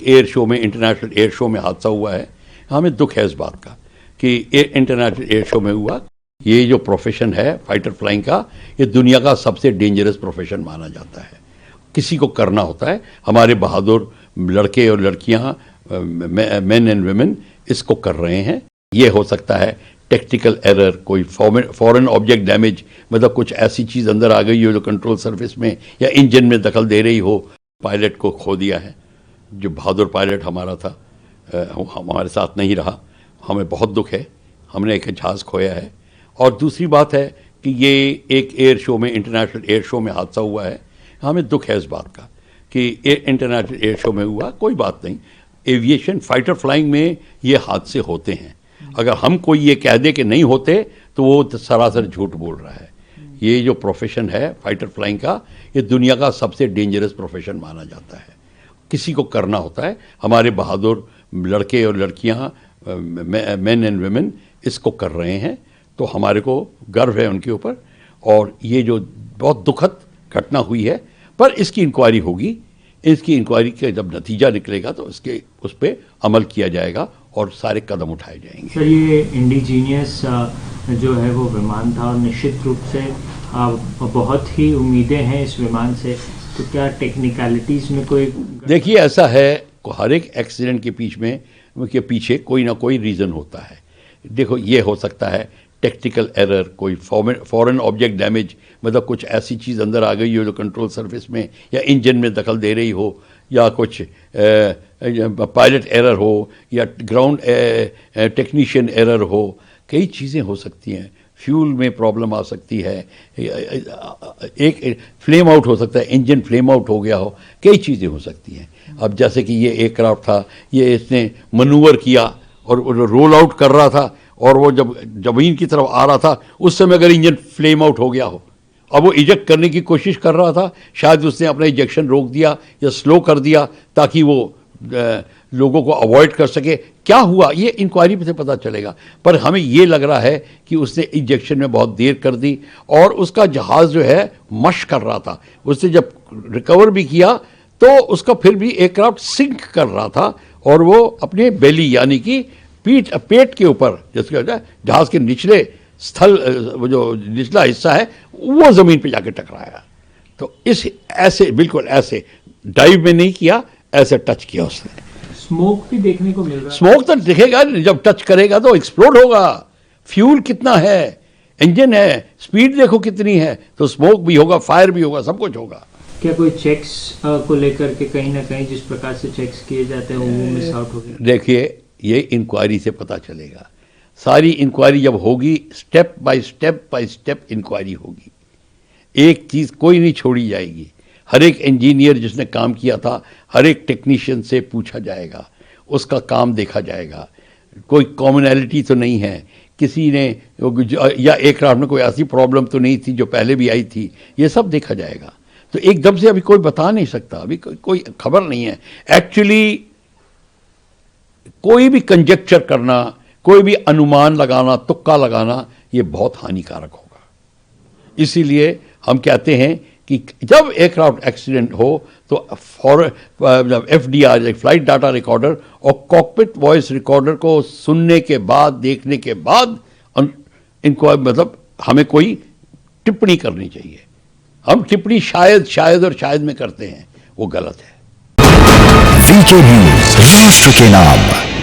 Air show में, international air show में हादसा हुआ है। हमें दुख है इस बात का कि इंटरनेशनल एयर शो में हुआ। ये जो प्रोफेशन है फाइटर फ्लाइंग का, ये दुनिया का सबसे डेंजरस प्रोफेशन माना जाता है। किसी को करना होता है। हमारे बहादुर लड़के और लड़कियां, मेन एंड वुमेन, इसको कर रहे हैं। ये हो सकता है टेक्निकल एरर, कोई फॉरेन ऑब्जेक्ट डैमेज, मतलब कुछ ऐसी चीज़ अंदर आ गई हो जो कंट्रोल सरफेस में या इंजन में दखल दे रही हो। पायलट को खो दिया है, जो बहादुर पायलट हमारा था, हमारे साथ नहीं रहा। हमें बहुत दुख है, हमने एक जहाज़ खोया है। और दूसरी बात है कि ये एक एयर शो में, इंटरनेशनल एयर शो में हादसा हुआ है। हमें दुख है इस बात का कि इंटरनेशनल एयर शो में हुआ। कोई बात नहीं, एविएशन फाइटर फ्लाइंग में ये हादसे होते हैं। अगर हम कोई ये कह दे कि नहीं होते तो वो सरासर झूठ बोल रहा है। ये जो प्रोफेशन है फाइटर फ्लाइंग का, ये दुनिया का सबसे डेंजरस प्रोफेशन माना जाता है। किसी को करना होता है। हमारे बहादुर लड़के और लड़कियां, मेन एंड वुमेन, इसको कर रहे हैं। तो हमारे को गर्व है उनके ऊपर। और ये जो बहुत दुखद घटना हुई है, पर इसकी इंक्वायरी होगी। इसकी इंक्वायरी का जब नतीजा निकलेगा तो उस पर अमल किया जाएगा और सारे कदम उठाए जाएंगे। सर, ये इंडिजीनियस जो है वो विमान था और निश्चित रूप से बहुत ही उम्मीदें हैं इस विमान से। तो क्या टेक्निकलिटीज़ में कोई? देखिए, ऐसा है, हर एक एक्सीडेंट के पीछे कोई ना कोई रीज़न होता है। देखो, ये हो सकता है टेक्निकल एरर, कोई फॉरेन ऑब्जेक्ट डैमेज, मतलब कुछ ऐसी चीज़ अंदर आ गई हो जो कंट्रोल सरफेस में या इंजन में दखल दे रही हो, या कुछ पायलट एरर हो, या ग्राउंड टेक्नीशियन एरर हो। कई चीज़ें हो सकती हैं। फ्यूल में प्रॉब्लम आ सकती है, एक फ्लेम आउट हो सकता है, इंजन फ्लेम आउट हो गया हो, कई चीज़ें हो सकती हैं। अब जैसे कि ये एयरक्राफ्ट था, ये इसने मनूवर किया और रोल आउट कर रहा था, और वो जब ज़मीन की तरफ आ रहा था उस समय अगर इंजन फ्लेम आउट हो गया हो, अब वो इजेक्ट करने की कोशिश कर रहा था, शायद उसने अपना इजेक्शन रोक दिया या स्लो कर दिया ताकि वो लोगों को अवॉइड कर सके। क्या हुआ ये इंक्वायरी से पता चलेगा। पर हमें ये लग रहा है कि उसने इंजेक्शन में बहुत देर कर दी और उसका जहाज़ जो है मश कर रहा था। उसने जब रिकवर भी किया तो उसका फिर भी एयरक्राफ्ट सिंक कर रहा था, और वो अपने बेली यानी कि पेट के ऊपर, जिसके जहाज़ के निचले स्थल, वो जो निचला हिस्सा है, वो ज़मीन पे जाके टकराया। तो ऐसे बिल्कुल ऐसे डाइव में नहीं किया, ऐसे टच किया उसने। स्मोक भी देखने को मिल रहा है। स्मोक तो दिखेगा, जब टच करेगा तो एक्सप्लोड होगा। फ्यूल कितना है, इंजन है, स्पीड देखो कितनी है, तो स्मोक भी होगा, फायर भी होगा, सब कुछ होगा। क्या कोई चेक्स को लेकर के कहीं ना कहीं जिस प्रकार से चेक्स किए जाते हैं वो मिस आउट हो गया? देखिए, ये इंक्वायरी से पता चलेगा। सारी इंक्वायरी जब होगी, स्टेप बाय स्टेप इंक्वायरी होगी। एक चीज़ कोई नहीं छोड़ी जाएगी। हर एक इंजीनियर जिसने काम किया था, हर एक टेक्नीशियन से पूछा जाएगा, उसका काम देखा जाएगा। कोई कॉमनैलिटी तो नहीं है, किसी ने या एयरक्राफ्ट में कोई ऐसी प्रॉब्लम तो नहीं थी जो पहले भी आई थी, ये सब देखा जाएगा। तो एकदम से अभी कोई बता नहीं सकता, अभी कोई खबर नहीं है। एक्चुअली कोई भी कंजेक्चर करना, कोई भी अनुमान लगाना, तुक्का लगाना, ये बहुत हानिकारक होगा। इसीलिए हम कहते हैं कि जब एयरक्राफ्ट एक्सीडेंट हो तो FDR, फ्लाइट डाटा रिकॉर्डर, और कॉकपिट वॉइस रिकॉर्डर को सुनने के बाद, देखने के बाद इनको मतलब हमें कोई टिप्पणी करनी चाहिए। हम टिप्पणी शायद और शायद में करते हैं, वो गलत है। VK न्यूज़, राष्ट्र के नाम।